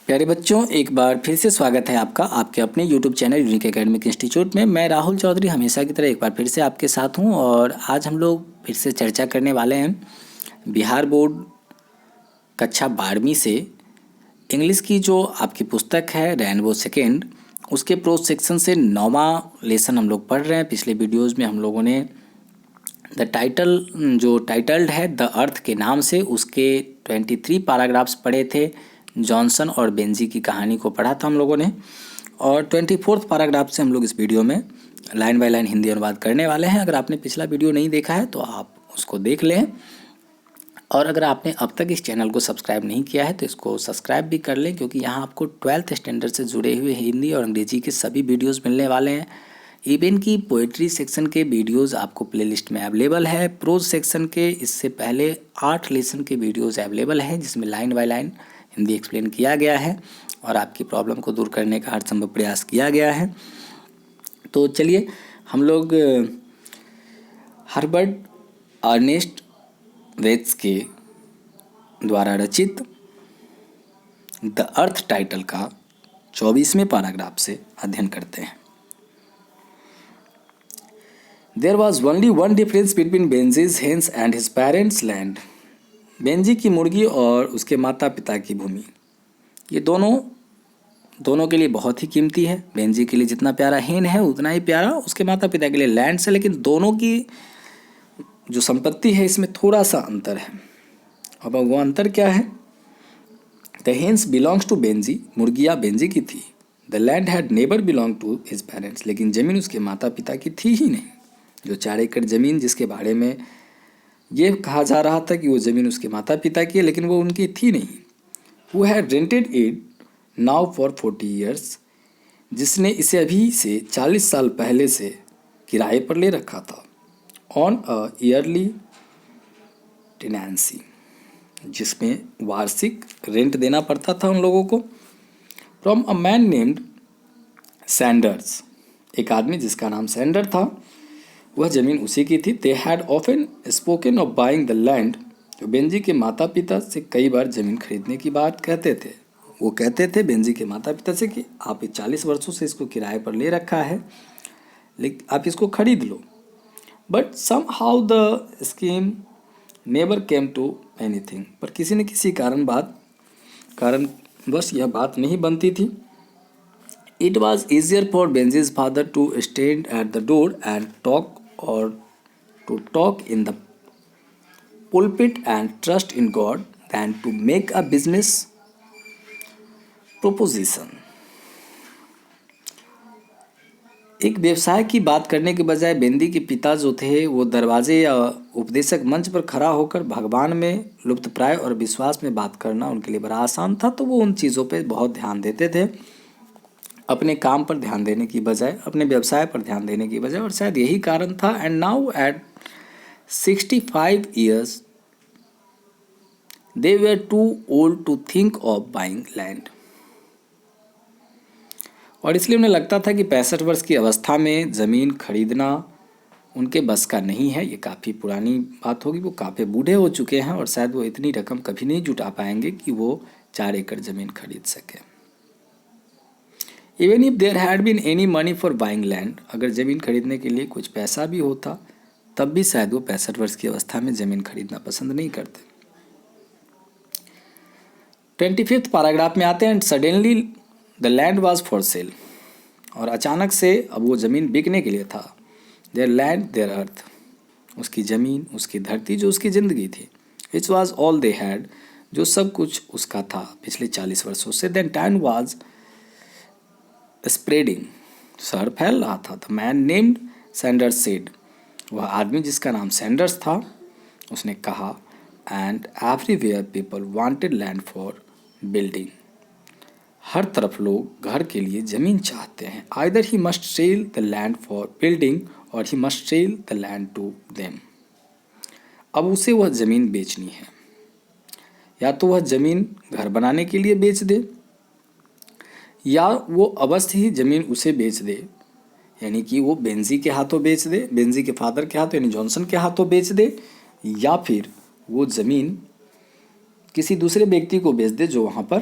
प्यारे बच्चों, एक बार फिर से स्वागत है आपका आपके अपने YouTube channel unique academic institute में। मैं राहुल चौधरी हमेशा की तरह एक बार फिर से आपके साथ हूं और आज हम लोग फिर से चर्चा करने वाले हैं बिहार बोर्ड कक्षा 12वीं से इंग्लिश की जो आपकी पुस्तक है रेनबो सेकेंड, उसके प्रोज सेक्शन से 9वां लेसन हम लोग पढ़ रहे हैं। पिछले वीडियोज़ में हम लोगों ने जो टाइटल्ड है द अर्थ के नाम से, उसके 23 पैराग्राफ्स पढ़े थे। जॉनसन और बेंजी की कहानी को पढ़ा था हम लोगों ने और 24 पैराग्राफ से हम लोग इस वीडियो में लाइन बाय लाइन हिंदी अनुवाद करने वाले हैं। अगर आपने पिछला वीडियो नहीं देखा है तो आप उसको देख लें और अगर आपने अब तक इस चैनल को सब्सक्राइब नहीं किया है तो इसको सब्सक्राइब भी कर लें, क्योंकि यहाँ आपको 12th स्टैंडर्ड से जुड़े हुए हिंदी और अंग्रेजी के सभी वीडियोज़ मिलने वाले हैं। इवन की पोइट्री सेक्शन के वीडियोज़ आपको प्लेलिस्ट में अवेलेबल है। प्रोज सेक्शन के इससे पहले 8 लेसन के वीडियोज़ अवेलेबल हैं जिसमें line by line Hindi explain किया गया है और आपकी प्रॉब्लम को दूर करने का हर संभव प्रयास किया गया है। तो चलिए हम लोग हर्बर्ट अर्नेस्ट वेल्स के द्वारा रचित द अर्थ टाइटल का 24वें पैराग्राफ से अध्ययन करते हैं। There was only one difference between Benji's hens and his parents' land. Benji की मुर्गी और उसके माता पिता की भूमि, ये दोनों के लिए बहुत ही कीमती है। बेंजी के लिए जितना प्यारा हेन है उतना ही प्यारा उसके माता पिता के लिए लैंड है, लेकिन दोनों की जो संपत्ति है इसमें थोड़ा सा अंतर है। अब वो अंतर क्या है? The hens belongs to Benji, मुर्गियाँ बेंजी की थी। The land had never belong to his parents, लेकिन ज़मीन उसके माता पिता की थी ही नहीं। जो 4 एकड़ ज़मीन जिसके बारे में ये कहा जा रहा था कि वो ज़मीन उसके माता पिता की है, लेकिन वो उनकी थी नहीं। वो had rented it now for 40 years, जिसने इसे अभी से 40 साल पहले से किराए पर ले रखा था। ऑन अ ईयरली टेनेंसी, जिसमें वार्षिक रेंट देना पड़ता था उन लोगों को। From a man named Sanders, एक आदमी जिसका नाम सैंडर था, वह ज़मीन उसी की थी। They had often spoken of buying the land, जो बेंजी के माता पिता से कई बार ज़मीन खरीदने की बात कहते थे। वो कहते थे बेंजी के माता पिता से कि आप 40 वर्षों से इसको किराए पर ले रखा है, लेकिन आप इसको खरीद लो। But somehow the scheme never came to anything, पर किसी न किसी कारणवश यह बात नहीं बनती थी। It was easier for Benji's father to stand at the door and talk, or to talk in the pulpit and trust in God, than to make a business proposition. एक व्यवसाय की बात करने के बजाय बेंदी के पिता जो थे वो दरवाजे या उपदेशक मंच पर खड़ा होकर भगवान में लुप्तप्राय और विश्वास में बात करना उनके लिए बड़ा आसान था। तो वो उन चीज़ों पे बहुत ध्यान देते थे, अपने काम पर ध्यान देने की बजाय, अपने व्यवसाय पर ध्यान देने की बजाय, और शायद यही कारण था। And now at 65 years they were too old to think of buying land, और इसलिए उन्हें लगता था कि 65 वर्ष की अवस्था में ज़मीन खरीदना उनके बस का नहीं है। ये काफ़ी पुरानी बात होगी, वो काफ़ी बूढ़े हो चुके हैं और शायद वो इतनी रकम कभी नहीं जुटा पाएंगे कि वो 4 एकड़ ज़मीन खरीद सकें। Even if there had been any money for buying land, अगर ज़मीन खरीदने के लिए कुछ पैसा भी होता तब भी शायद वो 65 वर्ष की अवस्था में ज़मीन खरीदना पसंद नहीं करते। 25th पैराग्राफ में आते हैं। And suddenly the land was for sale, और अचानक से अब वो ज़मीन बिकने के लिए था। देयर लैंड देयर अर्थ, उसकी ज़मीन, उसकी धरती, जो उसकी ज़िंदगी थी। It's was all they had, जो सब कुछ उसका था पिछले 40 वर्षों से। देन टाइम वाज स्प्रेडिंग, शहर फैल रहा था। The man named Sanders said, वह आदमी जिसका नाम सैंडर्स था उसने कहा, and everywhere people wanted land for building, हर तरफ लोग घर के लिए ज़मीन चाहते हैं। Either he must sell the land for building or he must sell the land to them, अब उसे वह ज़मीन बेचनी है, या तो वह ज़मीन घर बनाने के लिए बेच दे, या वो अवश्य ही ज़मीन उसे बेच दे, यानी कि वो बेंजी के हाथों बेच दे, बेंजी के फादर के हाथों यानी जॉनसन के हाथों बेच दे, या फिर वो ज़मीन किसी दूसरे व्यक्ति को बेच दे जो वहाँ पर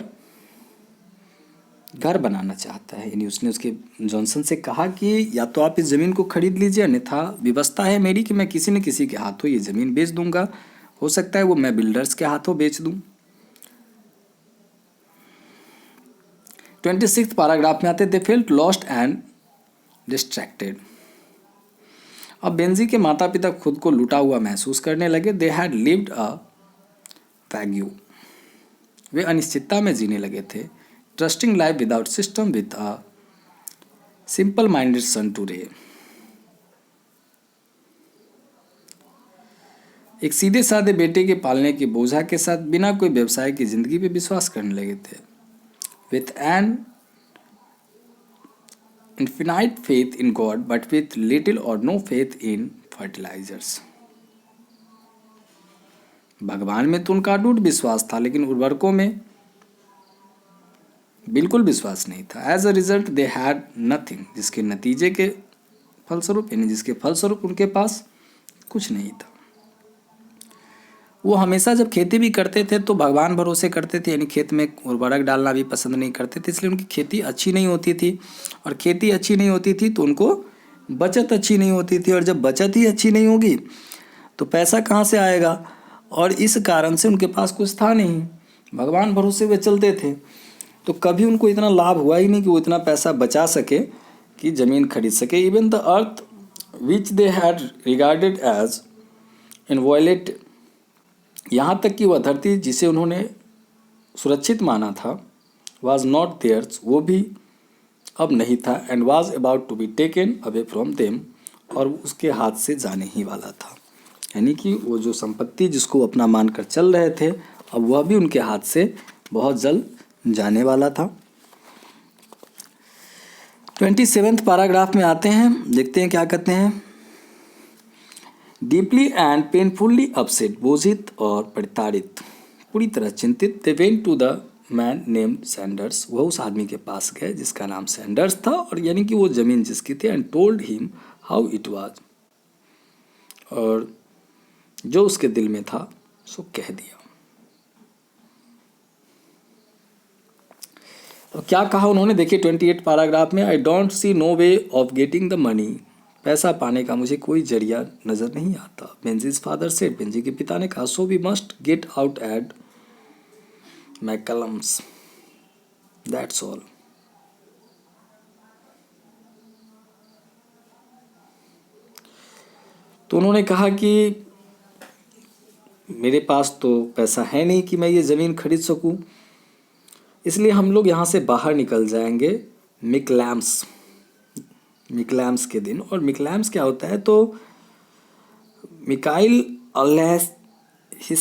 घर बनाना चाहता है। यानी उसने उसके जॉनसन से कहा कि या तो आप इस ज़मीन को खरीद लीजिए, अन्यथा व्यवस्था है मेरी कि मैं किसी न किसी के हाथों ये ज़मीन बेच दूंगा। हो सकता है वो मैं बिल्डर्स के हाथों बेच दूं। 26 पैराग्राफ में आते, they felt lost and distracted. अब बेंजी के माता पिता खुद को लूटा हुआ महसूस करने लगे। They had lived a vague, वे अनिश्चितता में जीने लगे थे। Trusting life without system with a simple minded son to ray. एक सीधे साधे बेटे के पालने के बोझा के साथ बिना कोई व्यवसाय की जिंदगी पे विश्वास करने लगे थे। With an infinite faith in God but with little or no faith in fertilizers। भगवान में तो उनका अटूट विश्वास था, लेकिन उर्वरकों में बिल्कुल विश्वास नहीं था। As a result they had nothing, जिसके नतीजे के फलस्वरूप, यानी जिसके फलस्वरूप उनके पास कुछ नहीं था। वो हमेशा जब खेती भी करते थे तो भगवान भरोसे करते थे, यानी खेत में उर्वरक डालना भी पसंद नहीं करते थे, इसलिए उनकी खेती अच्छी नहीं होती थी। और खेती अच्छी नहीं होती थी तो उनको बचत अच्छी नहीं होती थी, और जब बचत ही अच्छी नहीं होगी तो पैसा कहाँ से आएगा। और इस कारण से उनके पास कुछ था नहीं, भगवान भरोसे वे चलते थे। तो कभी उनको इतना लाभ हुआ ही नहीं कि वो इतना पैसा बचा सके कि ज़मीन खरीद सके। Even the earth which they had regarded as inviolate, यहाँ तक कि वह धरती जिसे उन्होंने सुरक्षित माना था, वॉज नॉट देयर्स, वो भी अब नहीं था। And was about to be taken away from them, और उसके हाथ से जाने ही वाला था। यानी कि वो जो संपत्ति जिसको अपना मानकर चल रहे थे, अब वह भी उनके हाथ से बहुत जल्द जाने वाला था। 27 पैराग्राफ में आते हैं, देखते हैं क्या कहते हैं। डीपली एंड पेनफुल्ली अपसेट, बोझित और प्रताड़ित, पूरी तरह चिंतित, they went to the man named Sanders, वह उस आदमी के पास गए जिसका नाम सैंडर्स था, और यानी कि वो ज़मीन जिसकी थी। And told him how it was, और जो उसके दिल में था सो कह दिया। और क्या कहा उन्होंने, देखिए 28 पैराग्राफ में। I don't see no way of getting the money, पैसा पाने का मुझे कोई जरिया नज़र नहीं आता। बेंजीज फादर से, बेंजी के पिता ने कहा, so we must get out at McCallums, that's all. तो उन्होंने कहा कि मेरे पास तो पैसा है नहीं कि मैं ये ज़मीन खरीद सकूं, इसलिए हम लोग यहाँ से बाहर निकल जाएंगे मिकलैम्स के दिन। और मिकलैम्स क्या होता है, तो मिकाइल अलैहिस्सलाम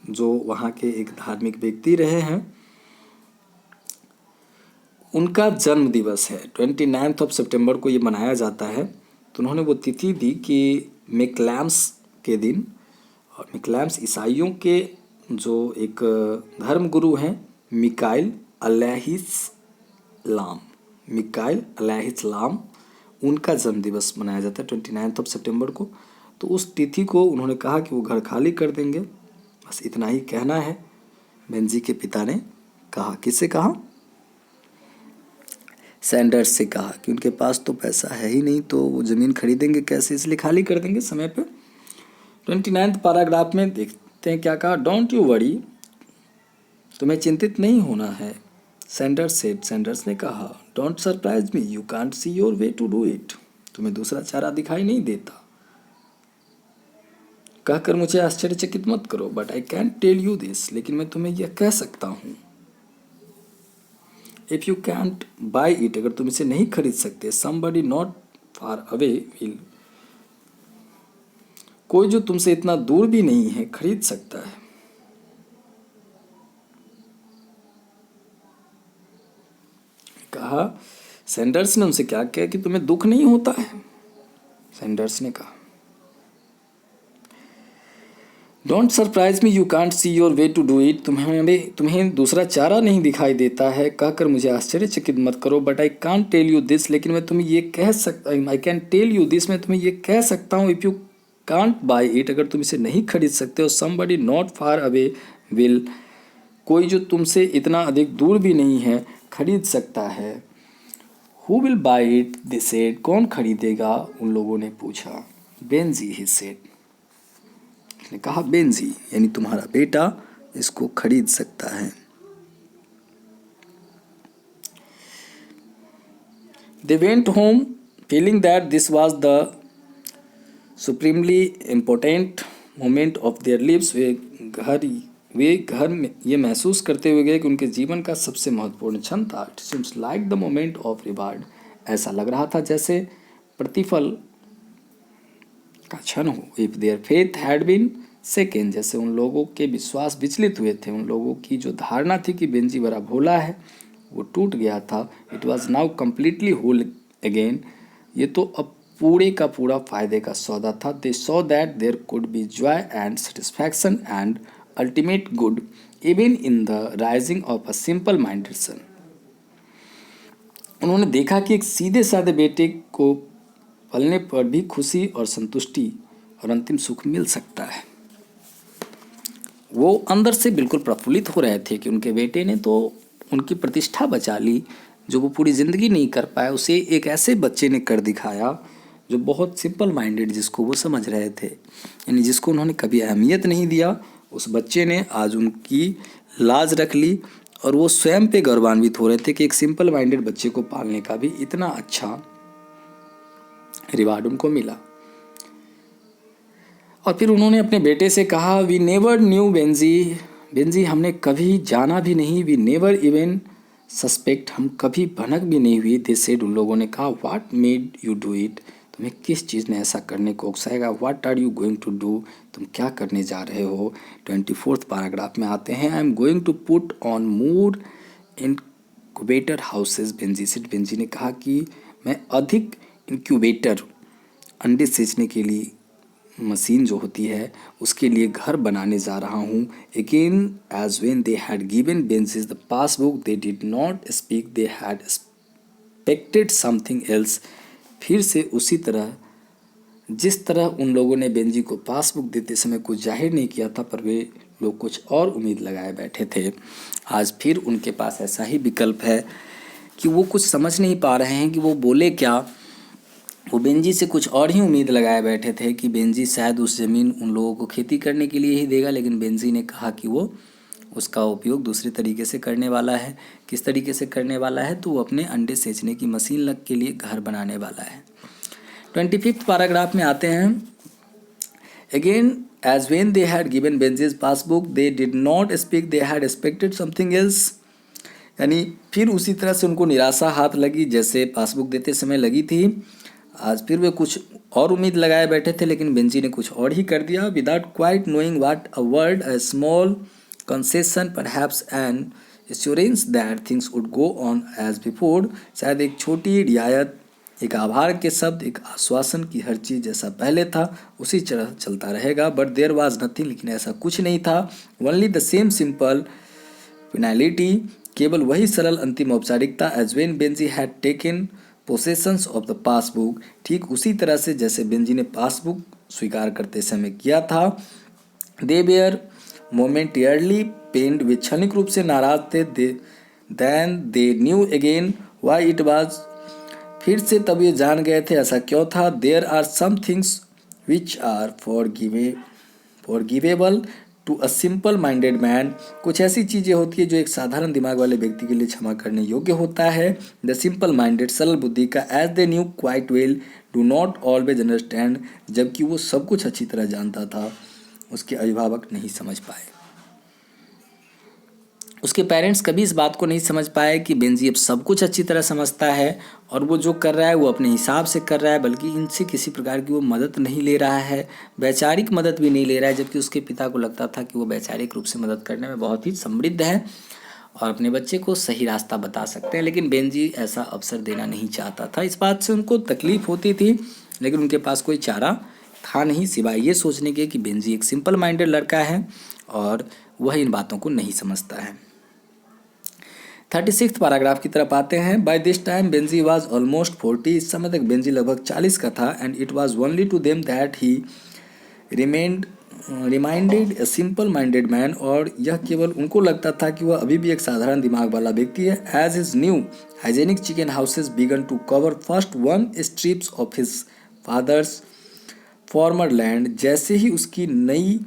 जो वहाँ के एक धार्मिक व्यक्ति रहे हैं, उनका जन्म दिवस है। 29 सितंबर को ये मनाया जाता है। तो उन्होंने वो तिथि दी कि मिकलैम्स के दिन, और मिकलैम्स ईसाइयों के जो एक धर्म गुरु हैं मिकाइल अलैहिस्सलाम, उनका जन्म दिवस मनाया जाता है 29 सितंबर को। तो उस तिथि को उन्होंने कहा कि वो घर खाली कर देंगे, बस इतना ही कहना है। बेंजी के पिता ने कहा, किससे कहा, सैंडर्स से कहा कि उनके पास तो पैसा है ही नहीं, तो वो ज़मीन खरीदेंगे कैसे, इसलिए खाली कर देंगे समय पे। 29 पैराग्राफ में देखते हैं क्या कहा। डोंट यू वरी, तुम्हें चिंतित नहीं होना है। सैंडर्स ने कहा, don't surprise me, you can't see your way to do it, तुम्हें दूसरा चारा दिखाई नहीं देता। कहकर मुझे आश्चर्यचकित मत करो, but I can tell you this, लेकिन मैं तुम्हें यह कह सकता हूँ। If you can't buy it, अगर तुम इसे नहीं खरीद सकते, somebody not far away will, कोई जो तुमसे इतना दूर भी नहीं है खरीद सकता है। कहा, सैंडर्स ने उनसे क्या कहा कि तुम्हें दुख नहीं होता है। सैंडर्स ने कहा, don't surprise me, you can't see your way to do it, तुम्हें दूसरा चारा नहीं दिखाई देता है। कहकर मुझे आश्चर्यचकित मत करो, but I can't tell you this, लेकिन मैं तुम्हें ये कह सकता, I can tell you this, मैं तुम्हें ये कह सकता हूँ। If you can't buy it, अगर तुम इसे नहीं खरीद सकते हो, somebody not far away will, कोई जो तुमसे इतना अधिक दूर भी नहीं है खरीद सकता है। Who will by it, they said, कौन खरीदेगा, उन लोगों ने पूछा। बेंजी, ही सेड, उसने कहा बेंजी यानी तुम्हारा बेटा इसको खरीद सकता है। They went home feeling that this was the supremely important moment of their lives। वे घर में ये महसूस करते हुए गए कि उनके जीवन का सबसे महत्वपूर्ण क्षण था। It seems like the moment of reward। ऐसा लग रहा था जैसे प्रतिफल का क्षण हो। If their faith had been shaken, जैसे उन लोगों के विश्वास विचलित हुए थे, उन लोगों की जो धारणा थी कि बेंजी बड़ा भोला है वो टूट गया था। It was now completely whole again. ये तो अब पूरे का पूरा फायदे का सौदा था। They saw that there could be joy and satisfaction and ultimate good even in the rising of a simple minded son. उन्होंने देखा कि एक सीधे साधे बेटे को पलने पर भी खुशी और संतुष्टि और अंतिम सुख मिल सकता है। वो अंदर से बिल्कुल प्रफुल्लित हो रहे थे कि उनके बेटे ने तो उनकी प्रतिष्ठा बचा ली, जो वो पूरी ज़िंदगी नहीं कर पाए उसे एक ऐसे बच्चे ने कर दिखाया जो बहुत सिंपल माइंडेड, जिसको वो समझ रहे थे, यानी जिसको उन्होंने कभी अहमियत नहीं दिया, उस बच्चे ने आज उनकी लाज रख ली। और वो स्वयं पे गौरवान्वित हो रहे थे कि एक सिंपल माइंडेड बच्चे को पालने का भी इतना अच्छा रिवार्ड उनको मिला। और फिर उन्होंने अपने बेटे से कहा, we never knew Benji, Benji हमने कभी जाना भी नहीं, वी नेवर इवन सस्पेक्ट, हम कभी भनक भी नहीं हुई। दे सेड, उन लोगों ने कहा, what made you do it, तुम्हें किस चीज़ ने ऐसा करने को उकसाएगा। What are you going to do, तुम क्या करने जा रहे हो। 24 पैराग्राफ में आते हैं, I am going to put on more incubator houses Benji said, Benji ने कहा कि मैं अधिक इंक्यूबेटर, अंडे सींचने के लिए मशीन जो होती है उसके लिए घर बनाने जा रहा हूँ। Again as when they had given Benjies the passbook they did not speak, they had expected something else. फिर से उसी तरह जिस तरह उन लोगों ने बेंजी को पासबुक देते समय कुछ जाहिर नहीं किया था, पर वे लोग कुछ और उम्मीद लगाए बैठे थे। आज फिर उनके पास ऐसा ही विकल्प है कि वो कुछ समझ नहीं पा रहे हैं कि वो बोले क्या। वो बेंजी से कुछ और ही उम्मीद लगाए बैठे थे कि बेंजी शायद उस ज़मीन उन लोगों को खेती करने के लिए ही देगा, लेकिन बेंजी ने कहा कि वो उसका उपयोग दूसरे तरीके से करने वाला है। किस तरीके से करने वाला है, तो वो अपने अंडे सेचने की मशीन लग के लिए घर बनाने वाला है। 25 पैराग्राफ में आते हैं, again as when they had given Benjy's passbook they did not speak, they had expected something else, यानी फिर उसी तरह से उनको निराशा हाथ लगी जैसे पासबुक देते समय लगी थी। आज फिर वे कुछ और उम्मीद लगाए बैठे थे, लेकिन बेंजी ने कुछ और ही कर दिया। Without quite knowing what a word, a small concession, perhaps an assurance that things would go on as before, शायद एक छोटी रियायत, एक आभार के शब्द, एक आश्वासन की हर चीज़ जैसा पहले था उसी तरह चलता रहेगा। बट देयर वाज नथिंग, लेकिन ऐसा कुछ नहीं था। Only the same simple finality, केवल वही सरल अंतिम औपचारिकता। As when Benjy had taken possessions of the passbook, ठीक उसी तरह से जैसे बेंजी ने पासबुक स्वीकार करते समय किया था। दे वेयर मोमेंटियरली पेन्ड, वे क्षणिक रूप से नाराज थे। Then they knew again why it was, फिर से तब ये जान गए थे ऐसा क्यों था। There are some things which are forgivable to a simple minded man, कुछ ऐसी चीज़ें होती है जो एक साधारण दिमाग वाले व्यक्ति के लिए क्षमा करने योग्य होता है। द सिंपल माइंडेड, सरल बुद्धि का, as they knew quite well do not always understand, जबकि वो सब कुछ अच्छी तरह जानता था, उसके अभिभावक नहीं समझ पाए। उसके पेरेंट्स कभी इस बात को नहीं समझ पाए कि बेंजी अब सब कुछ अच्छी तरह समझता है और वो जो कर रहा है वो अपने हिसाब से कर रहा है, बल्कि इनसे किसी प्रकार की वो मदद नहीं ले रहा है, वैचारिक मदद भी नहीं ले रहा है। जबकि उसके पिता को लगता था कि वो वैचारिक रूप से मदद करने में बहुत ही समृद्ध है और अपने बच्चे को सही रास्ता बता सकते हैं, लेकिन बेंजी ऐसा अवसर देना नहीं चाहता था। इस बात से उनको तकलीफ होती थी, लेकिन उनके पास कोई चारा था नहीं सिवाय ये सोचने के कि बेंजी एक सिंपल माइंडेड लड़का है और वह इन बातों को नहीं समझता है। 36 पैराग्राफ की तरफ आते हैं। By this time Benji was almost 40, इस समय तक बेंजी लगभग 40 का था। And it was only to them that he remained reminded a simple minded man, और यह केवल उनको लगता था कि वह अभी भी एक साधारण दिमाग वाला व्यक्ति है. As his new hygienic chicken houses began to cover first one strips of his father's former land, जैसे ही उसकी नई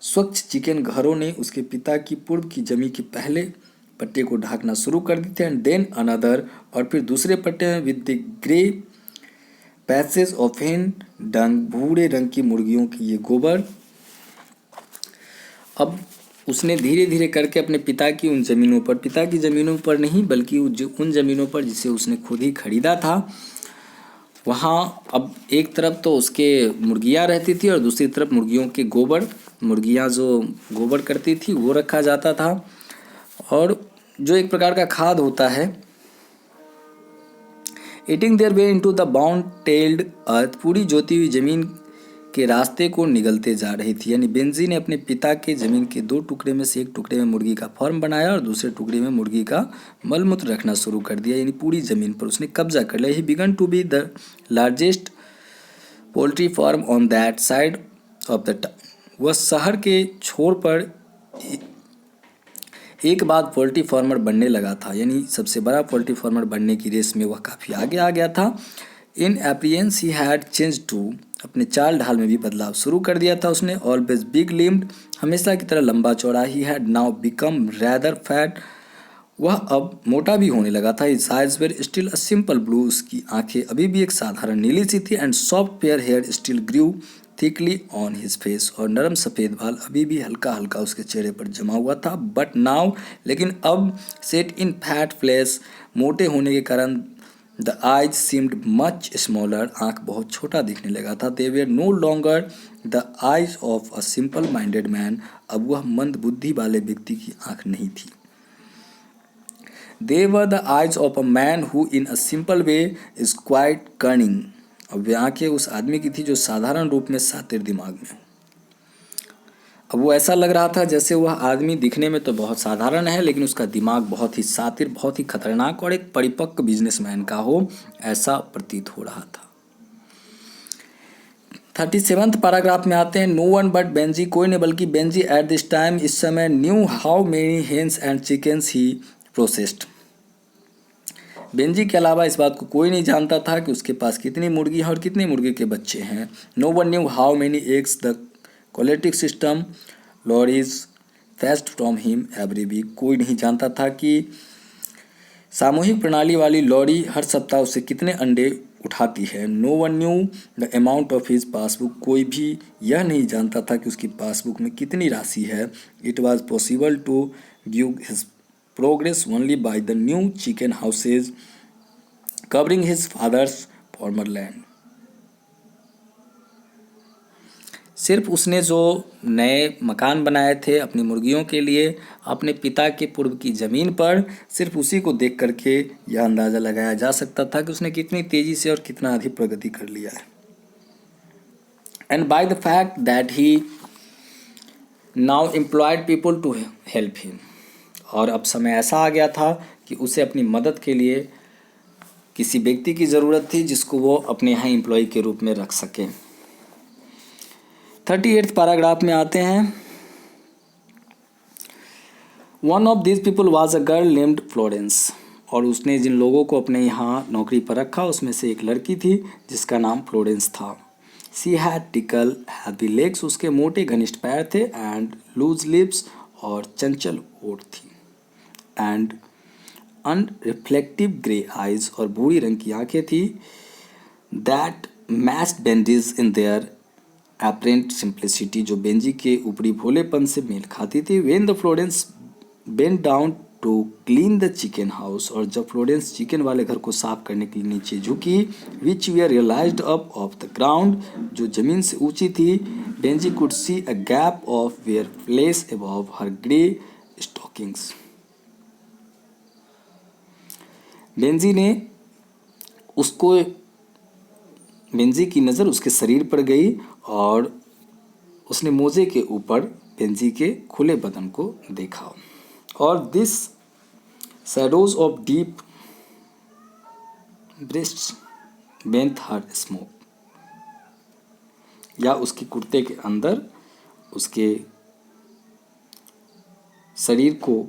स्वच्छ चिकन घरों ने उसके पिता की पूर्व की जमी के पहले पट्टे को ढांकना शुरू कर दी थे, एंड देन अनदर, और फिर दूसरे पट्टे में with the grey passage of हेन डंग, भूरे रंग की मुर्गियों की ये गोबर. अब उसने धीरे धीरे करके अपने पिता की उन ज़मीनों पर, पिता की ज़मीनों पर नहीं बल्कि उन ज़मीनों पर जिसे उसने खुद ही खरीदा था, वहाँ अब एक तरफ तो उसके मुर्गियाँ रहती थी और दूसरी तरफ मुर्गियों के गोबर, मुर्गियाँ जो गोबर करती थी वो रखा जाता था, और जो एक प्रकार का खाद होता है. Eating their way into the bound tilled earth, पूरी जोती हुई जमीन के रास्ते को निगलते जा रही थी. यानी बेंजी ने अपने पिता के जमीन के 2 टुकड़े में से एक टुकड़े में मुर्गी का फार्म बनाया और दूसरे टुकड़े में मुर्गी का मलमूत्र रखना शुरू कर दिया. यानी पूरी जमीन पर उसने कब्जा कर लिया. He began to be the largest poultry farm on that side of the town. वह शहर के छोर पर एक बाद पोल्ट्री फार्मर बनने लगा था. यानी सबसे बड़ा पोल्ट्री फार्मर बनने की रेस में वह काफ़ी आगे आ गया था. इन appearance he had change to, अपने चाल ढाल में भी बदलाव शुरू कर दिया था उसने. ऑलवेज बिग लिम्ड, हमेशा की तरह लंबा चौड़ा. He had now become rather fat, वह अब मोटा भी होने लगा था. His eyes were still a simple blue, उसकी आंखें अभी भी एक साधारण नीली सी थी. And soft fair hair still grew thickly on his face, और नरम सफ़ेद बाल अभी भी हल्का हल्का उसके चेहरे पर जमा हुआ था. बट नाउ, लेकिन अब, सेट इन फैट फ्लैश, मोटे होने के कारण, the eyes seemed much smaller, आँख बहुत छोटा दिखने लगा था. They were no longer the eyes of a simple minded man, अब वह मंद बुद्धि वाले व्यक्ति की आँख नहीं थी. They were the eyes of a man who in a simple way is quite cunning. अब वे आंखें उस आदमी की थी जो साधारण रूप में शातिर दिमाग में. अब वो ऐसा लग रहा था जैसे वह आदमी दिखने में तो बहुत साधारण है लेकिन उसका दिमाग बहुत ही शातिर, बहुत ही खतरनाक और एक परिपक्व बिजनेसमैन का हो, ऐसा प्रतीत हो रहा था. 37th पैराग्राफ में आते हैं. नो वन बट बेंजी, कोई नहीं बल्कि बेंजी एट दिस टाइम, इस समय, knew how many hens and chickens he processed. Benji के अलावा इस बात को कोई नहीं जानता था कि उसके पास कितनी मुर्गी हैं और कितने मुर्गे के बच्चे हैं. No one knew how many eggs the collecting system lorries fetched from him every week, कोई नहीं जानता था कि सामूहिक प्रणाली वाली लॉरी हर सप्ताह उससे कितने अंडे उठाती है. No one knew the amount of his passbook, कोई भी यह नहीं जानता था कि उसकी पासबुक में कितनी राशि है. It was possible to view his progress only by the new chicken houses covering his father's former land. सिर्फ उसने जो नए मकान बनाए थे अपनी मुर्गियों के लिए अपने पिता के पूर्व की ज़मीन पर, सिर्फ उसी को देख करके यह अंदाज़ा लगाया जा सकता था कि उसने कितनी तेज़ी से और कितना अधिक प्रगति कर लिया है. And by the fact that he now employed people to help him, और अब समय ऐसा आ गया था कि उसे अपनी मदद के लिए किसी व्यक्ति की ज़रूरत थी जिसको वो अपने यहाँ एम्प्लॉय के रूप में रख सके. 38th पैराग्राफ में आते हैं. One of this people was a girl named Florence, और उसने जिन लोगों को अपने यहाँ नौकरी पर रखा उसमें से एक लड़की थी जिसका नाम फ्लोरेंस था. She had tackle heavy legs, उसके मोटे घनिष्ठ पैर थे, एंड लूज लिप्स, और चंचल ओठ थी, एंड अनरिफ्लेक्टिव ग्रे आइज, और भूरी रंग की आंखें थी. That matched Benjy's in their apparent simplicity, जो बेंजी के ऊपरी भोलेपन से मेल खाती थी. When the Florence bent down to clean the chicken house, और जब फ्लोरेंस चिकन वाले घर को साफ करने के लिए नीचे झुकी, which we are realized up of the ground, जो जमीन से ऊंची थी, Benji could see a gap of where flesh above her grey stockings. Benji की नज़र उसके शरीर पर गई और उसने मोजे के ऊपर बेंजी के खुले बदन को देखा. और this shadows of deep breasts beneath her smock, या उसके कुर्ते के अंदर उसके शरीर को,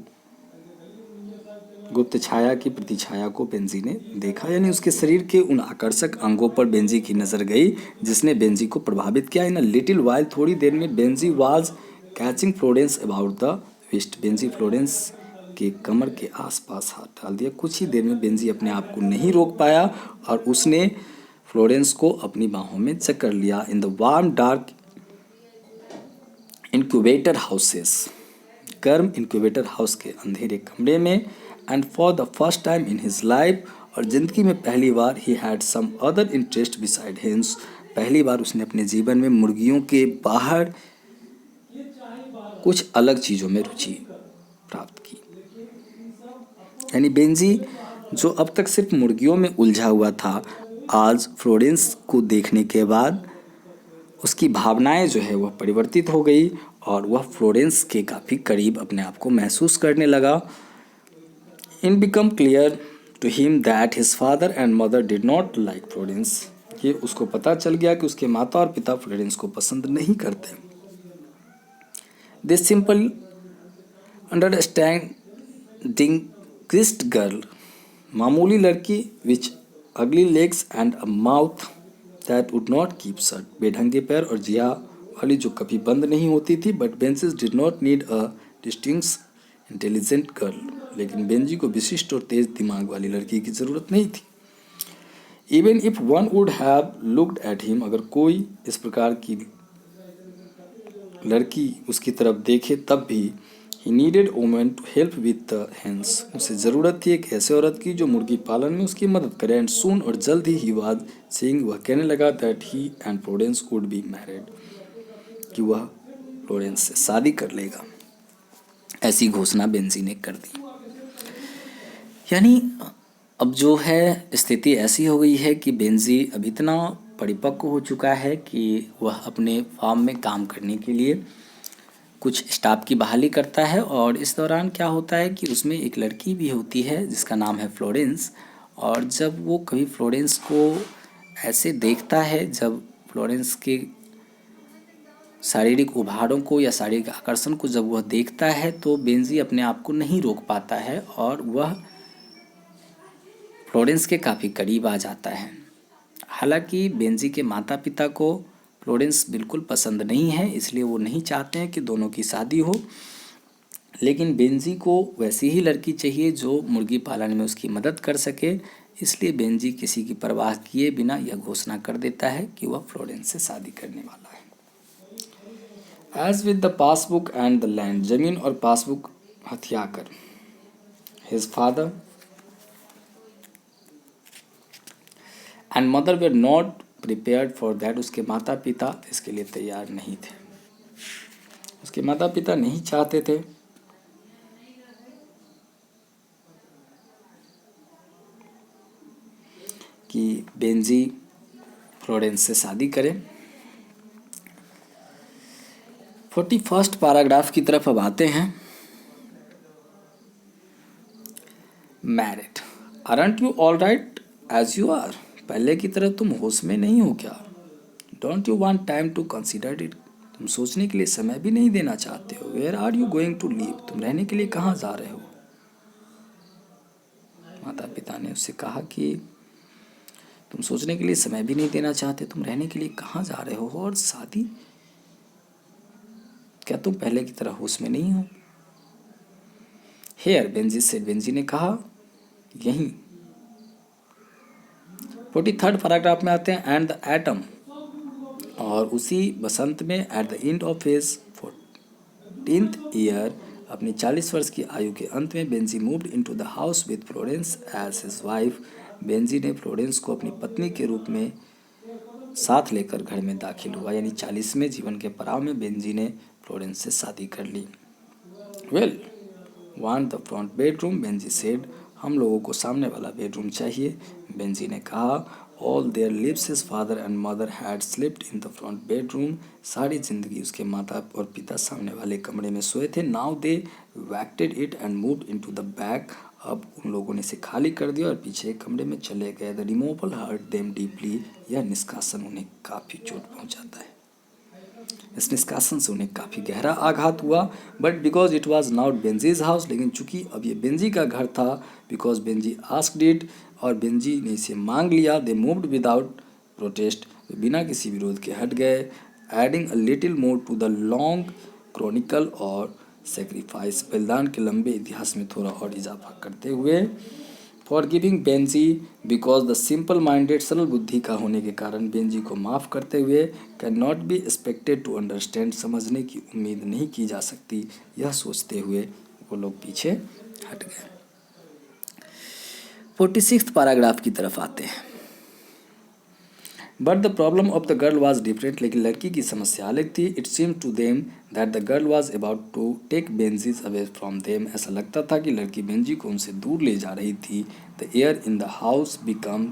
गुप्त छाया की प्रतिछाया को बेंजी ने देखा, यानी उसके शरीर के उन आकर्षक अंगों पर बेंजी की नज़र गई जिसने बेंजी को प्रभावित किया। इन अ लिटिल वाइल, थोड़ी देर में Benji was catching Florence about the waist. Benji Florence के कमर के आसपास हाथ डाल दिया। कुछ ही देर में बेंजी अपने आप को नहीं रोक पाया और उसने फ्लोरेंस को अपनी बाहों में जकड़ लिया। In the warm dark incubator houses, गर्म इंक्यूबेटर हाउस के अंधेरे कमरे में, and for the first time in his life, और ज़िंदगी में पहली बार, he had some other interest besides hens, पहली बार उसने अपने जीवन में मुर्गियों के बाहर कुछ अलग चीज़ों में रुचि प्राप्त की। यानी बेंजी जो अब तक सिर्फ मुर्गियों में उलझा हुआ था, आज फ्लोरेंस को देखने के बाद उसकी भावनाएं जो है वह परिवर्तित हो गई और वह फ्लोरेंस के काफ़ी करीब अपने आप को महसूस करने लगा। In become clear to him that his father and mother did not like Florence, ये उसको पता चल गया कि उसके माता और पिता फ्लोरेंस को पसंद नहीं करते। This simple understanding Christ girl, मामूली लड़की, which ugly legs and a mouth that would not keep shut, बेढंगे पैर और जिया वाली जो कभी बंद नहीं होती थी। But Benji did not need a distinct intelligent girl, लेकिन बेंजी को विशिष्ट और तेज दिमाग वाली लड़की की ज़रूरत नहीं थी। Even if one would have looked at him, अगर कोई इस प्रकार की लड़की उसकी तरफ देखे तब भी, he needed woman to help with the hens, उसे ज़रूरत थी एक ऐसे औरत की जो मुर्गी पालन में उसकी मदद करे। एंड सून, और जल्द ही वाज सेइंग, वह कहने लगा, that he and Florence would be married, कि वह फ्लोरेंस से शादी कर लेगा। ऐसी घोषणा बेंजी ने कर दी। यानी अब जो है स्थिति ऐसी हो गई है कि बेंजी अब इतना परिपक्व हो चुका है कि वह अपने फार्म में काम करने के लिए कुछ स्टाफ की बहाली करता है। और इस दौरान क्या होता है कि उसमें एक लड़की भी होती है जिसका नाम है फ्लोरेंस। और जब वो कभी फ्लोरेंस को ऐसे देखता है, जब फ्लोरेंस के शारीरिक उभारों को या शारीरिक आकर्षण को जब वह देखता है, तो बेंजी अपने आप को नहीं रोक पाता है और वह फ्लोरेंस के काफ़ी करीब आ जाता है। हालांकि बेंजी के माता पिता को फ्लोरेंस बिल्कुल पसंद नहीं है, इसलिए वो नहीं चाहते हैं कि दोनों की शादी हो, लेकिन बेंजी को वैसी ही लड़की चाहिए जो मुर्गी पालन में उसकी मदद कर सके। इसलिए बेंजी किसी की परवाह किए बिना यह घोषणा कर देता है कि वह फ्लोरेंस से शादी करने वाला है। As with the passbook and the land, जमीन और पासबुक हथियाकर, his father and mother were not prepared for that, उसके माता पिता इसके लिए तैयार नहीं थे। उसके माता पिता नहीं चाहते थे कि बेंजी फ्लोरेंस से शादी करे। 41 पैराग्राफ की तरफ अब आते हैं। Married, aren't you all right as you are, पहले की तरह तुम होश में नहीं हो क्या? Don't you want time to consider it, तुम सोचने के लिए समय भी नहीं देना चाहते हो? Where are you going to live, तुम रहने के लिए कहाँ जा रहे हो? माता पिता ने उससे कहा कि तुम सोचने के लिए समय भी नहीं देना चाहते, तुम रहने के लिए कहाँ जा रहे हो? और शादी, क्या तुम पहले की तरह होश में नहीं हो? हेयर, बेंजी से, बेंजी ने कहा, यहीं। 43 पैराग्राफ में आते हैं। एंड द एटम, और उसी बसंत में, at the end of his 14th year, अपनी 40 वर्ष की आयु के अंत में, Benji moved into the house with Florence as his wife, Benji ने फ्लोरेंस को अपनी पत्नी के रूप में साथ लेकर घर में दाखिल हुआ। यानी 40वें जीवन के पड़ाव में बेंजी ने फ्लोरेंस से शादी कर ली। Well, want the front bedroom, Benjy said, हम लोगों को सामने वाला बेडरूम चाहिए, बेंजी ने कहा। All their lives his father and mother had slipped in the front bedroom, सारी जिंदगी उसके माता और पिता सामने वाले कमरे में सोए थे। Now they vacated it and moved into the back, अब उन लोगों ने इसे खाली कर दिया और पीछे कमरे में चले गए। The removal hurt them deeply, यह निष्कासन उन्हें काफ़ी चोट पहुंचाता है। इस निष्कासन से उन्हें काफ़ी गहरा आघात हुआ। But because it was not Benjy's house, लेकिन चूंकि अब ये बेंजी का घर था, बिकॉज बेंजी आस्क्ड इट, और बेंजी ने इसे मांग लिया, दे मूव्ड विदाउट प्रोटेस्ट, वे बिना किसी विरोध के हट गए, adding a little more to the long chronicle और सेक्रीफाइस, बलिदान के लंबे इतिहास में थोड़ा और इजाफा करते हुए। For giving Benji, because the simple minded, सरल बुद्धि का होने के कारण बेंजी को माफ़ करते हुए, can not be expected to understand, समझने की उम्मीद नहीं की जा सकती, यह सोचते हुए वो लोग पीछे हट गए। 46 पैराग्राफ की तरफ आते हैं। But the problem of the girl was different, लेकिन लड़की की समस्या अलग थी। It seem to them that the girl was about to take Benjy's away from them, ऐसा लगता था कि लड़की बेंजी को उनसे दूर ले जा रही थी। The air in the house become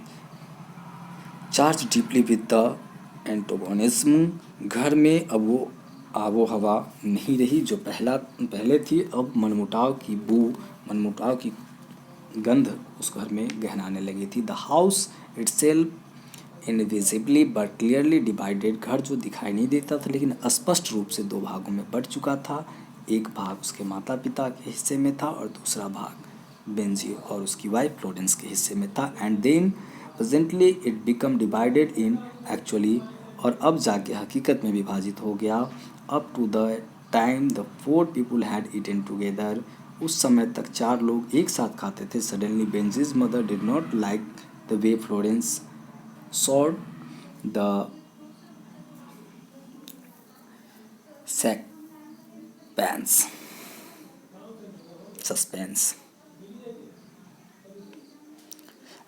charge deeply with the antagonism, घर में अब वो आबो हवा नहीं रही जो पहले थी। अब मनमुटाव की गंध उस घर में गहराने लगी थी। The house itself invisibly but clearly divided, घर जो दिखाई नहीं देता था लेकिन स्पष्ट रूप से दो भागों में बट चुका था। एक भाग उसके माता पिता के हिस्से में था और दूसरा भाग बेंजी और उसकी वाइफ फ्लोरेंस के हिस्से में था। And then presently it become divided in actually, और अब जाके हकीकत में विभाजित हो गया। Up to the time the 4 people had eaten together, उस समय तक 4 लोग एक साथ खाते थे। Suddenly Benjy's mother did not like the way Florence sawed the suspense।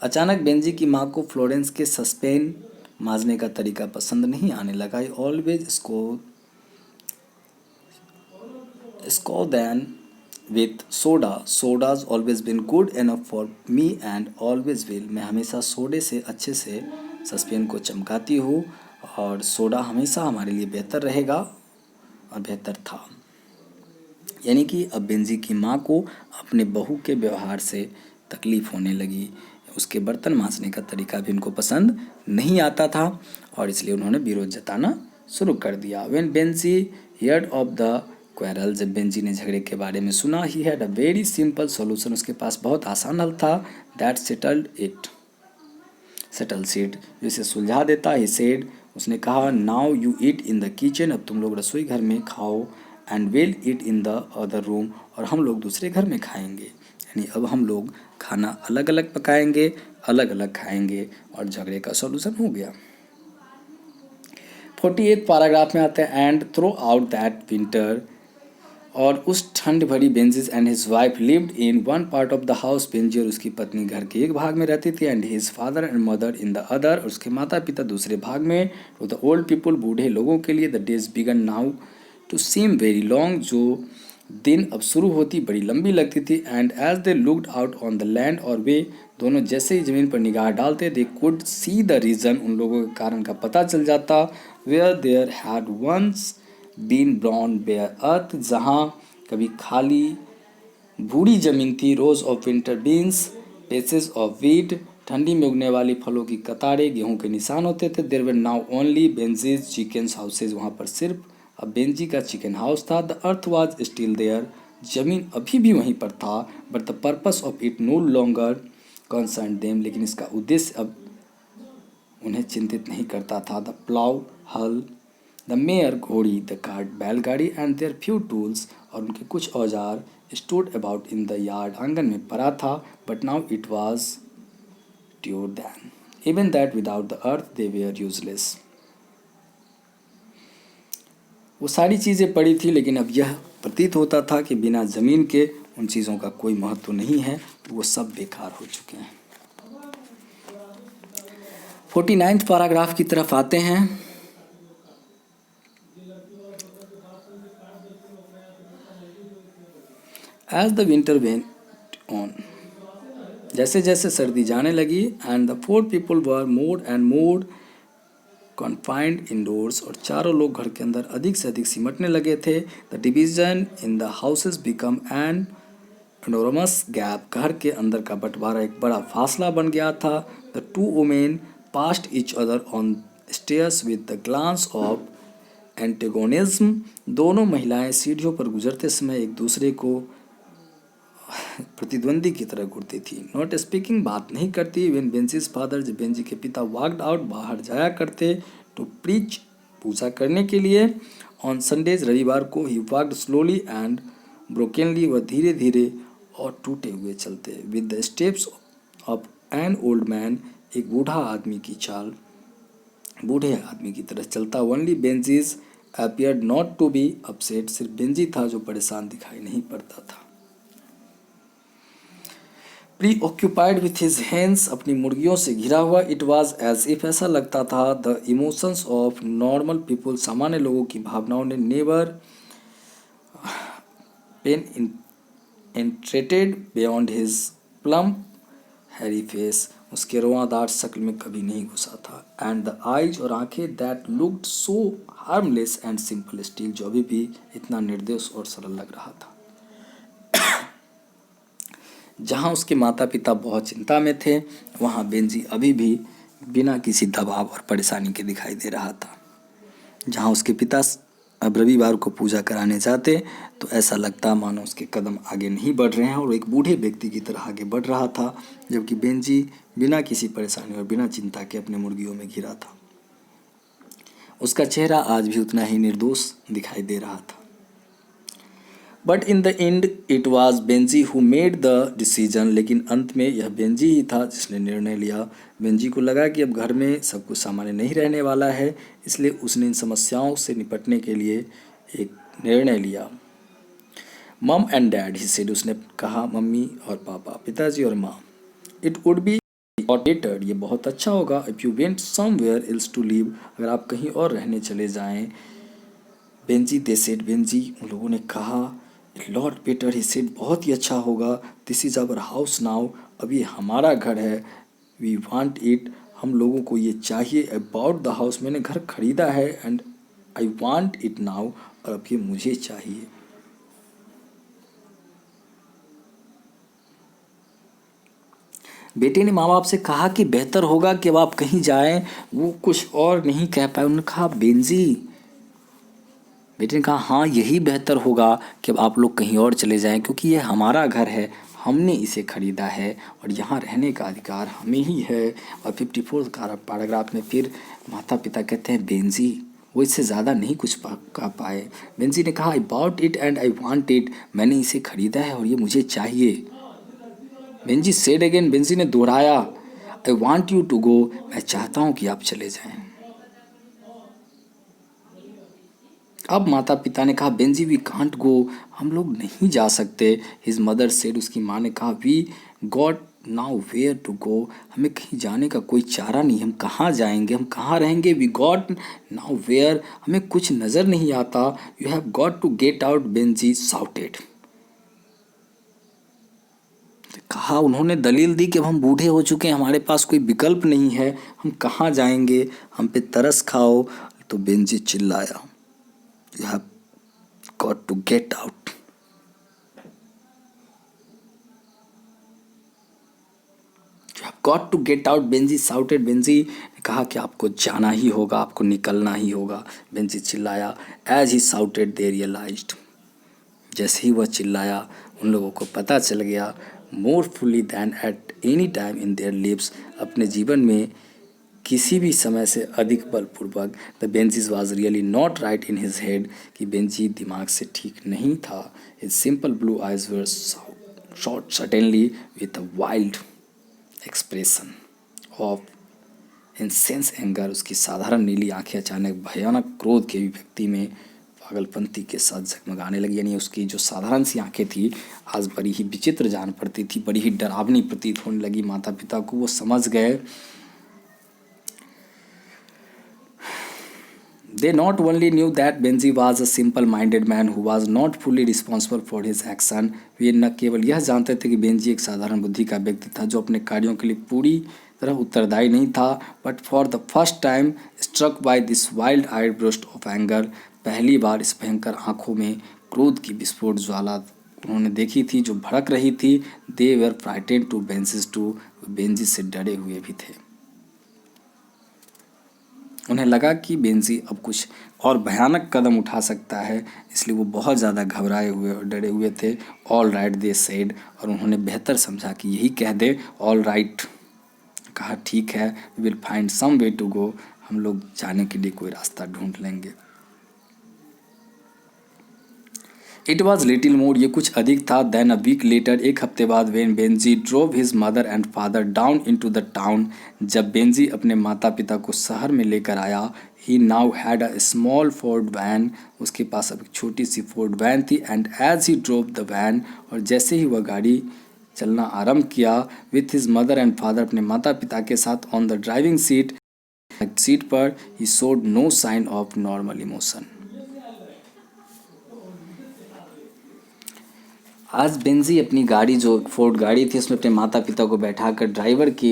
अचानक बेंजी की माँ को फ्लोरेंस के सस्पेन मांजने का तरीका पसंद नहीं आने लगा। I always score than with soda's always been good enough for me and always will, मैं हमेशा सोडे से अच्छे से सस्पेन को चमकाती हूँ और सोडा हमेशा हमारे लिए बेहतर रहेगा और बेहतर था। यानी कि अब बेंजी की माँ को अपने बहू के व्यवहार से तकलीफ़ होने लगी। उसके बर्तन मांजने का तरीका भी उनको पसंद नहीं आता था और इसलिए उन्होंने विरोध जताना शुरू कर दिया। When Benji heard of the quarrel, जब बेंजी ने झगड़े के बारे में सुना, he had a very simple solution, उसके पास बहुत आसान हल था। दैट सेटल्स इट, जो इसे सुलझा देता। ही सेड, उसने कहा, now you eat in the kitchen, अब तुम लोग रसोई घर में खाओ, and will eat in the other room, और हम लोग दूसरे घर में खाएंगे। यानी अब हम लोग खाना अलग अलग पकाएंगे, अलग अलग खाएंगे, और झगड़े का सॉल्यूशन हो गया। 48 पैराग्राफ में आते हैं। And throughout that winter, और उस ठंड भरी Benjy's and his wife lived in one part of the house, Benjy और उसकी पत्नी घर के एक भाग में रहती थी, and his father and mother in the other, और उसके माता पिता दूसरे भाग में। टू द ओल्ड पीपल, बूढ़े लोगों के लिए, the days began now to seem very long, जो दिन अब शुरू होती बड़ी लंबी लगती थी। And as they looked out on the land, और वे दोनों जैसे ही ज़मीन पर निगाह डालते, they could see the reason, उन लोगों के कारण का पता चल जाता। Where there had once been brown bare earth, जहाँ कभी खाली बूढ़ी जमीन थी। Rows of winter beans, pieces of wheat, ठंडी में उगने वाली फलों की कतारें, गेहूं के निशान होते थे। There were now only Benjy's chicken houses, वहाँ पर सिर्फ अब बेंजी का चिकन हाउस था। The earth was still there, जमीन अभी भी वहीं पर था। But the purpose of it no longer concern them, लेकिन इसका उद्देश्य अब उन्हें चिंतित नहीं करता था। द प्लाउ, हल, द मेयर, घोड़ी, द कार्ट, बैलगाड़ी, एंड देयर फ्यू टूल्स, और उनके कुछ औजार, stood about in the yard, आंगन में पड़ा था। But now it was truer than, even that without the earth they were useless, वो सारी चीज़ें पड़ी थी, लेकिन अब यह प्रतीत होता था कि बिना ज़मीन के उन चीज़ों का कोई महत्व नहीं है, वो सब बेकार हो चुके हैं। 49 पैराग्राफ की तरफ आते हैं। As the winter went on, जैसे जैसे सर्दी जाने लगी, and the 4 people were more and more confined indoors, और चारों लोग घर के अंदर अधिक से अधिक सिमटने लगे थे। The division in the houses become an enormous gap, घर के अंदर का बंटवारा एक बड़ा फासला बन गया था। The 2 women passed each other on stairs with the glance of antagonism. दोनों महिलाएं सीढ़ियों पर गुजरते समय एक दूसरे को प्रतिद्वंदी की तरह घूरती थी। नॉट स्पीकिंग, बात नहीं करती। व्हेन बेंजीज फादर, जब बेंजी के पिता वॉकड आउट, बाहर जाया करते, टू प्रीच, पूजा करने के लिए। ऑन संडेज, रविवार को, ही वॉकड स्लोली एंड ब्रोकेनली, वह धीरे धीरे और टूटे हुए चलते। With the steps of an old man, एक बूढ़ा आदमी की चाल, बूढ़े आदमी की तरह चलता। Only Benjy's appeared not to be upset, सिर्फ बेंजी था जो परेशान दिखाई नहीं पड़ता था। Preoccupied with his hands, अपनी मुर्गियों से घिरा हुआ। इट वॉज एज इफ, ऐसा लगता था। The emotions of normal people, सामान्य लोगों की भावनाओं ने never penetrated beyond his plump hairy face, उसके रोआदार शक्ल में कभी नहीं घुसा था। एंड द आइज, और आंखें, that looked so harmless and simple still, जो अभी भी इतना निर्दोष और सरल लग रहा था। जहाँ उसके माता पिता बहुत चिंता में थे, वहाँ बेंजी अभी भी बिना किसी दबाव और परेशानी के दिखाई दे रहा था। जहाँ उसके पिता अब रविवार को पूजा कराने जाते तो ऐसा लगता मानो उसके कदम आगे नहीं बढ़ रहे हैं और एक बूढ़े व्यक्ति की तरह आगे बढ़ रहा था, जबकि बेंजी बिना किसी परेशानी और बिना चिंता के अपने मुर्गियों में घिरा था। उसका चेहरा आज भी उतना ही निर्दोष दिखाई दे रहा था। But in the end it was Benji who made the decision, लेकिन अंत में यह बेंजी ही था जिसने निर्णय लिया। बेंजी को लगा कि अब घर में सब कुछ सामान्य नहीं रहने वाला है, इसलिए उसने इन समस्याओं से निपटने के लिए एक निर्णय लिया। मम एंड डैड, ही सेड, उसने कहा, मम्मी और पापा, पिताजी और माँ। इट वुड बी बेटर, ये बहुत अच्छा होगा। If you went somewhere else to live, अगर आप कहीं और रहने चले जाएं। बेंजी, दे सेड, बेंजी, उन लोगों ने कहा। लॉट बेटर, ही सेड, बहुत ही अच्छा होगा। This is our house now, अब ये हमारा घर है। वी वांट इट, हम लोगों को ये चाहिए। अबाउट द हाउस, मैंने घर खरीदा है। And I want it now, और अब ये मुझे चाहिए। बेटे ने माँ बाप से कहा कि बेहतर होगा कि अब आप कहीं जाएं। वो कुछ और नहीं कह पाए। उन्होंने कहा, बेंजी, बेटे ने कहा, हाँ यही बेहतर होगा कि अब आप लोग कहीं और चले जाएं, क्योंकि ये हमारा घर है, हमने इसे खरीदा है और यहाँ रहने का अधिकार हमें ही है। और 54 पैराग्राफ में फिर माता पिता कहते हैं, बेंजी, वो इससे ज़्यादा नहीं कुछ कह पाए। बेंजी ने कहा, I bought it and I want it, मैंने इसे खरीदा है और ये मुझे चाहिए। बेंजी सेड अगेन, बेंजी ने दोहराया, I want you to go, मैं चाहता हूँ कि आप चले जाएं। अब माता पिता ने कहा, बेंजी, वी कांट गो, हम लोग नहीं जा सकते। हिज मदर सेड, उसकी माँ ने कहा, we got now where to go, हमें कहीं जाने का कोई चारा नहीं, हम कहाँ जाएंगे, हम कहाँ रहेंगे। वी गॉट नाउ वेयर, हमें कुछ नज़र नहीं आता। You have got to get out, Benji shouted. कहा, उन्होंने दलील दी कि अब हम बूढ़े हो चुके हैं, हमारे पास कोई विकल्प नहीं है, हम कहाँ जाएंगे, हम पे तरस खाओ। तो बेंजी चिल्लाया, you have got to get out. You have got to get out, Benji shouted। Benji ने कहा कि आपको जाना ही होगा, आपको निकलना ही होगा। बेंजी चिल्लाया। As he shouted, they realized, जैसे ही वह चिल्लाया उन लोगों को पता चल गया, more fully than at any time in their lives, अपने जीवन में किसी भी समय से अधिक बलपूर्वक, the Benjy's was really not right in his head, कि बेंजी दिमाग से ठीक नहीं था। His simple blue eyes were shot suddenly with a wild expression of intense anger, उसकी साधारण नीली आंखें अचानक भयानक क्रोध के अभिव्यक्ति में पागलपंती के साथ झगमगाने लगी। यानी उसकी जो साधारण सी आंखें थी आज बड़ी ही विचित्र जान पड़ती थी, बड़ी ही डरावनी प्रतीत होने लगी माता पिता को। वो समझ गए। They not only knew that Benji was a simple-minded man who was not fully responsible for his action, वे न केवल यह जानते थे कि बेंजी एक साधारण बुद्धि का व्यक्ति था जो अपने कार्यों के लिए पूरी तरह उत्तरदायी नहीं था, but for the first time struck by this wild eyed burst of anger, पहली बार इस भयंकर आंखों में क्रोध की विस्फोट ज्वाला उन्होंने देखी थी जो भड़क रही थी। दे वर फ्राइटेंड टू बेंजीज टू, बेंजी से डरे हुए भी थे। उन्हें लगा कि बेंजी अब कुछ और भयानक कदम उठा सकता है, इसलिए वो बहुत ज़्यादा घबराए हुए और डरे हुए थे। ऑल राइट दे सेड, और उन्होंने बेहतर समझा कि यही कह दे ऑल राइट, कहा ठीक है, we will find some way to go, हम लोग जाने के लिए कोई रास्ता ढूंढ लेंगे। इट वॉज लिटिल मोर, ये कुछ अधिक था, देन अ वीक लेटर, एक हफ्ते बाद, when Benjy drove his mother and father down into the town, जब बेंजी अपने माता पिता को शहर में लेकर आया। He now had a small Ford van, उसके पास अब एक छोटी सी फोर्ड वैन थी। And as he drove the van, और जैसे ही वह गाड़ी चलना आरंभ किया, with his mother and father, अपने माता पिता के साथ ऑन द ड्राइविंग सीट पर, he showed no sign of normal emotion. आज बेंजी अपनी गाड़ी, जो फोर्ड गाड़ी थी, उसमें अपने माता पिता को बैठाकर ड्राइवर की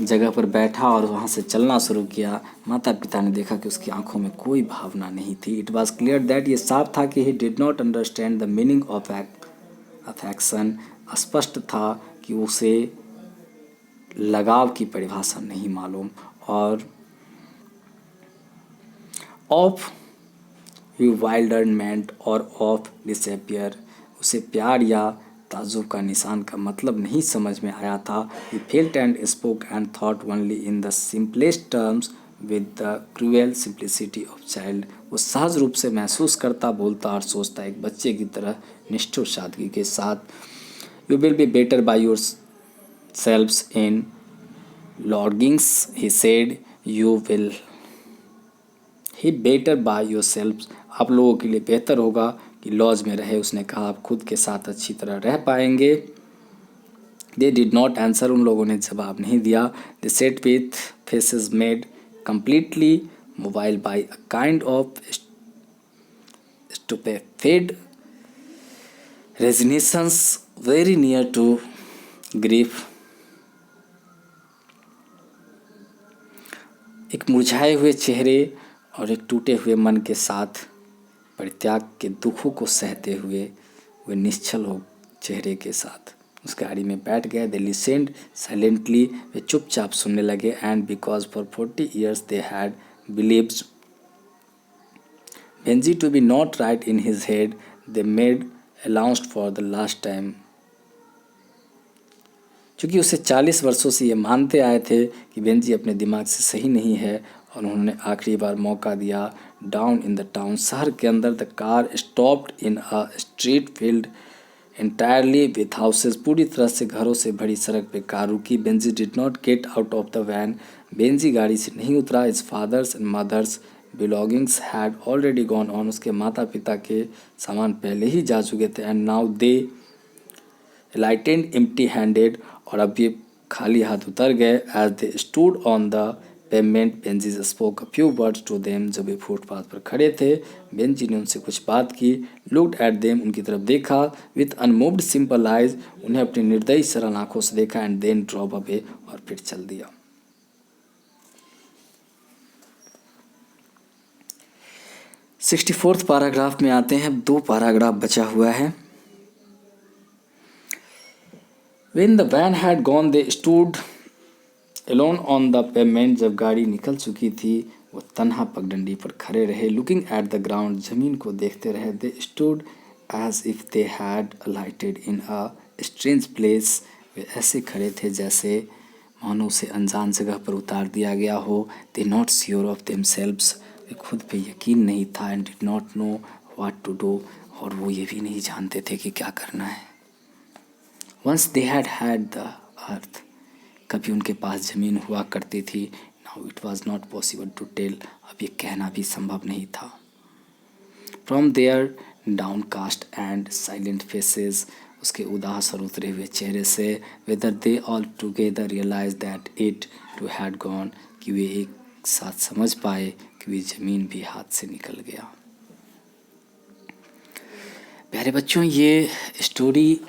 जगह पर बैठा और वहाँ से चलना शुरू किया। माता पिता ने देखा कि उसकी आंखों में कोई भावना नहीं थी। इट वॉज क्लियर दैट, ये साफ था कि he did not understand the meaning of affection, स्पष्ट था कि उसे लगाव की परिभाषा नहीं मालूम, और ऑफ विवाइल्डरमेंट और ऑफ डिसअपियर, उसे प्यार या ताज्जुब का निशान का मतलब नहीं समझ में आया था। He felt and spoke and thought only in the simplest terms with the cruel simplicity of child, वो सहज रूप से महसूस करता, बोलता और सोचता एक बच्चे की तरह निष्ठुर सादगी के साथ। You will be better by yourselves in longings, he said, you will be better by yourself, आप लोगों के लिए बेहतर होगा कि लॉज में रहे। उसने कहा आप खुद के साथ अच्छी तरह रह पाएंगे। दे डिड नॉट आंसर, उन लोगों ने जवाब नहीं दिया। They sat with faces made completely mobile by a kind of stupefied resignations very near to grief, एक मुरझाए हुए चेहरे और एक टूटे हुए मन के साथ, परित्याग के दुखों को सहते हुए, वे निश्चल हो चेहरे के साथ उस गाड़ी में बैठ गए। दे लिसेंड साइलेंटली, वे चुपचाप सुनने लगे। And because for 40 years they had believed Benji to be not right in his head, they made allowance for the last time, क्योंकि उसे 40 वर्षों से ये मानते आए थे कि बेंजी अपने दिमाग से सही नहीं है, और उन्होंने आखिरी बार मौका दिया। डाउन इन द टाउन, शहर के अंदर, the car stopped in a street field entirely with houses, पूरी तरह से घरों से भरी सड़क पे कार रुकी। Benji did not get out of the van, Benji गाड़ी से नहीं उतरा। His father's and mother's belongings had already gone on, उसके माता पिता के सामान पहले ही जा चुके थे। And now they lightened empty handed, और अब ये खाली हाथ उतर गए। As they stood on the pavement, Benji spoke a few words to them, जब वे फुटपाथ पर खड़े थे, बेंजी ने उनसे कुछ बात की। लुक्ड एट देम, उनकी तरफ देखा। विथ अनमूव्ड सिंपल आइज, उन्हें अपनी निर्दयी सरल आंखों से देखा। एंड देन ड्रॉप अवे, और फिर चल दिया। 64th पैराग्राफ में आते हैं। 2 पैराग्राफ बचा हुआ है। When the van had gone, they stood alone on the pavement, जब गाड़ी निकल चुकी थी, वो तन्हा पगडंडी पर खड़े रहे। Looking at the ground, जमीन को देखते रहे। They stood as if they had alighted in a strange place, वे ऐसे खड़े थे जैसे मानो उसे अनजान जगह पर उतार दिया गया हो। They not sure of themselves, वे खुद पे यकीन नहीं था। And did not know what to do, और वो ये भी नहीं जानते थे कि क्या करना है। Once they had had the earth, कभी उनके पास ज़मीन हुआ करती थी। Now it was not possible to tell, अब ये कहना भी संभव नहीं था। From their downcast and silent faces, उसके उदास और उतरे हुए चेहरे से, whether they all together realized that it too had gone, कि वे एक साथ समझ पाए कि वे ज़मीन भी हाथ से निकल गया। प्यारे बच्चों, ये स्टोरी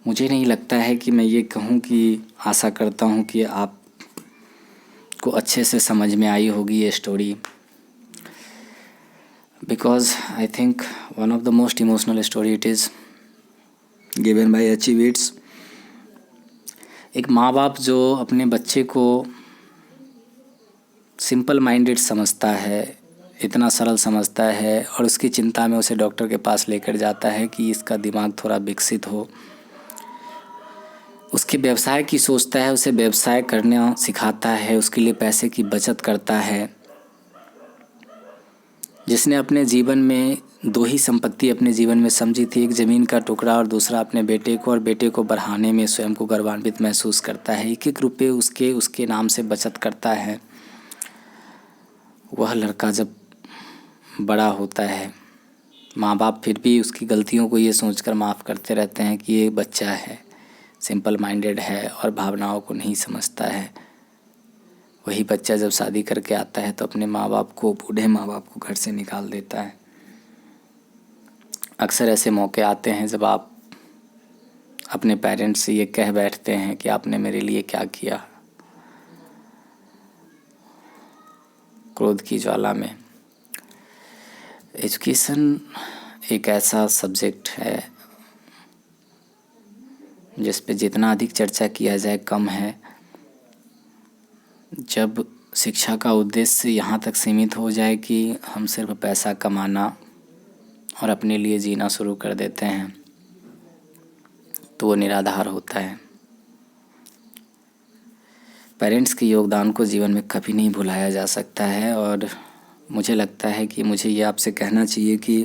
मुझे नहीं लगता है कि मैं ये कहूँ कि आशा करता हूँ कि आप को अच्छे से समझ में आई होगी ये story, because I think one of the most emotional story it is given by H E. Bates. एक माँ बाप जो अपने बच्चे को सिंपल माइंडेड समझता है, इतना सरल समझता है, और उसकी चिंता में उसे डॉक्टर के पास लेकर जाता है कि इसका दिमाग थोड़ा विकसित हो, उसके व्यवसाय की सोचता है, उसे व्यवसाय करना सिखाता है, उसके लिए पैसे की बचत करता है। जिसने अपने जीवन में 2 ही संपत्ति अपने जीवन में समझी थी, एक ज़मीन का टुकड़ा और दूसरा अपने बेटे को, और बेटे को बढ़ाने में स्वयं को गौरवान्वित महसूस करता है, एक एक रुपये उसके नाम से बचत करता है। वह लड़का जब बड़ा होता है, माँ बाप फिर भी उसकी गलतियों को ये सोचकर माफ़ करते रहते हैं कि ये बच्चा है, सिंपल माइंडेड है और भावनाओं को नहीं समझता है। वही बच्चा जब शादी करके आता है तो अपने माँ बाप को, बूढ़े माँ बाप को घर से निकाल देता है। अक्सर ऐसे मौके आते हैं जब आप अपने पेरेंट्स से ये कह बैठते हैं कि आपने मेरे लिए क्या किया। क्रोध की ज्वाला में एजुकेशन एक ऐसा सब्जेक्ट है जिस पे जितना अधिक चर्चा किया जाए कम है। जब शिक्षा का उद्देश्य यहाँ तक सीमित हो जाए कि हम सिर्फ पैसा कमाना और अपने लिए जीना शुरू कर देते हैं तो वो निराधार होता है। पेरेंट्स के योगदान को जीवन में कभी नहीं भुलाया जा सकता है, और मुझे लगता है कि मुझे ये आपसे कहना चाहिए कि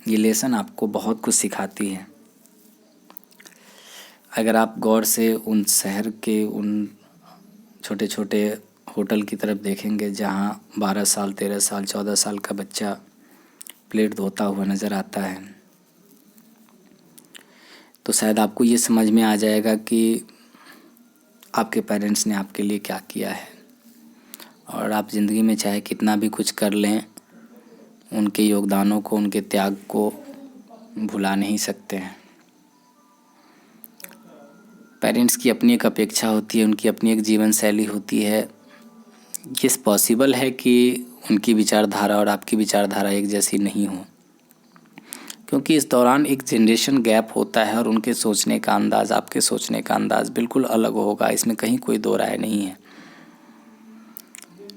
ये लेसन आपको बहुत कुछ सिखाती है। अगर आप गौर से उन शहर के उन छोटे छोटे होटल की तरफ देखेंगे जहाँ 12 साल, 13 साल, 14 साल का बच्चा प्लेट धोता हुआ नज़र आता है, तो शायद आपको ये समझ में आ जाएगा कि आपके पेरेंट्स ने आपके लिए क्या किया है। और आप ज़िंदगी में चाहे कितना भी कुछ कर लें, उनके योगदानों को, उनके त्याग को भुला नहीं सकते हैं। पेरेंट्स की अपनी एक अपेक्षा होती है, उनकी अपनी एक जीवन शैली होती है। ये पॉसिबल है कि उनकी विचारधारा और आपकी विचारधारा एक जैसी नहीं हो, क्योंकि इस दौरान एक जनरेशन गैप होता है और उनके सोचने का अंदाज़, आपके सोचने का अंदाज़ बिल्कुल अलग होगा, इसमें कहीं कोई दो राय नहीं है।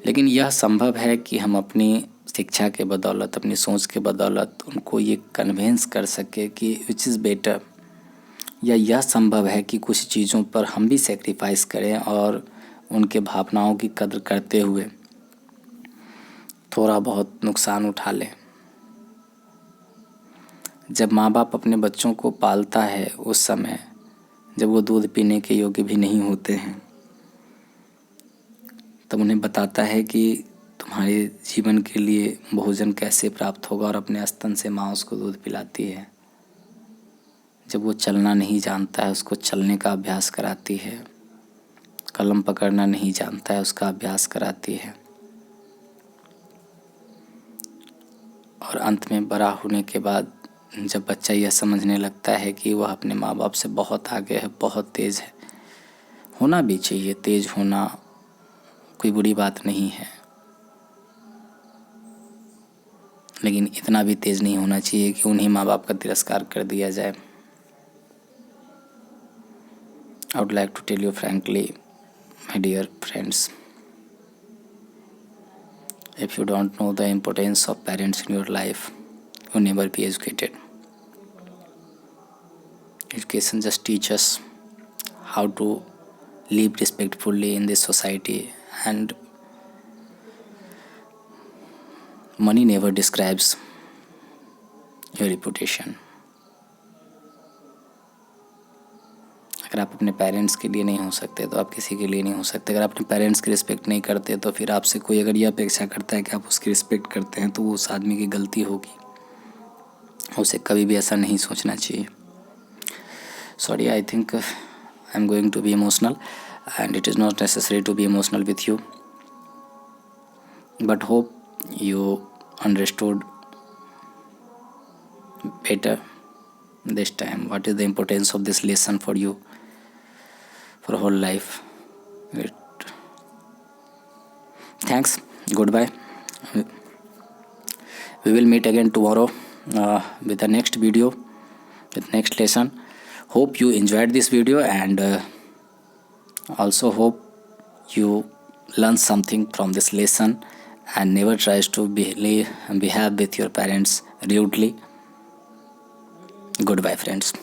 लेकिन यह संभव है कि हम अपनी शिक्षा के बदौलत, अपनी सोच के बदौलत उनको ये कन्विंस कर सके कि विच इज़ बेटर, या यह संभव है कि कुछ चीज़ों पर हम भी सेक्रीफाइस करें और उनके भावनाओं की कद्र करते हुए थोड़ा बहुत नुकसान उठा लें। जब माँ बाप अपने बच्चों को पालता है, उस समय जब वो दूध पीने के योग्य भी नहीं होते हैं, तब उन्हें बताता है कि तुम्हारे जीवन के लिए भोजन कैसे प्राप्त होगा, और अपने स्तन से माँ उसको दूध पिलाती है। जब वो चलना नहीं जानता है, उसको चलने का अभ्यास कराती है। कलम पकड़ना नहीं जानता है, उसका अभ्यास कराती है। और अंत में बड़ा होने के बाद जब बच्चा यह समझने लगता है कि वह अपने माँ बाप से बहुत आगे है, बहुत तेज़ है, होना भी चाहिए, तेज़ होना कोई बुरी बात नहीं है, लेकिन इतना भी तेज़ नहीं होना चाहिए कि उन्हीं माँ बाप का तिरस्कार कर दिया जाए। I would like to tell you frankly, my dear friends, if you don't know the importance of parents in your life, you'll never be educated. Education just teaches how to live respectfully in this society, and money never describes your reputation. अगर आप अपने parents के लिए नहीं हो सकते तो आप किसी के लिए नहीं हो सकते। अगर आप अपने पेरेंट्स की रिस्पेक्ट नहीं करते तो फिर आपसे कोई अगर ये अपेक्षा करता है कि आप उसकी रिस्पेक्ट करते हैं तो वो उस आदमी की गलती होगी। उसे कभी भी ऐसा नहीं सोचना चाहिए। Sorry, I think I am going to be emotional and it is not necessary to be emotional with you, but hope you understood better this time what is the importance of this lesson for you for whole life. Thanks, goodbye. We will meet again tomorrow with the next video, with next lesson. Hope you enjoyed this video, and also hope you learn something from this lesson and never tries to behave with your parents rudely. Goodbye, friends.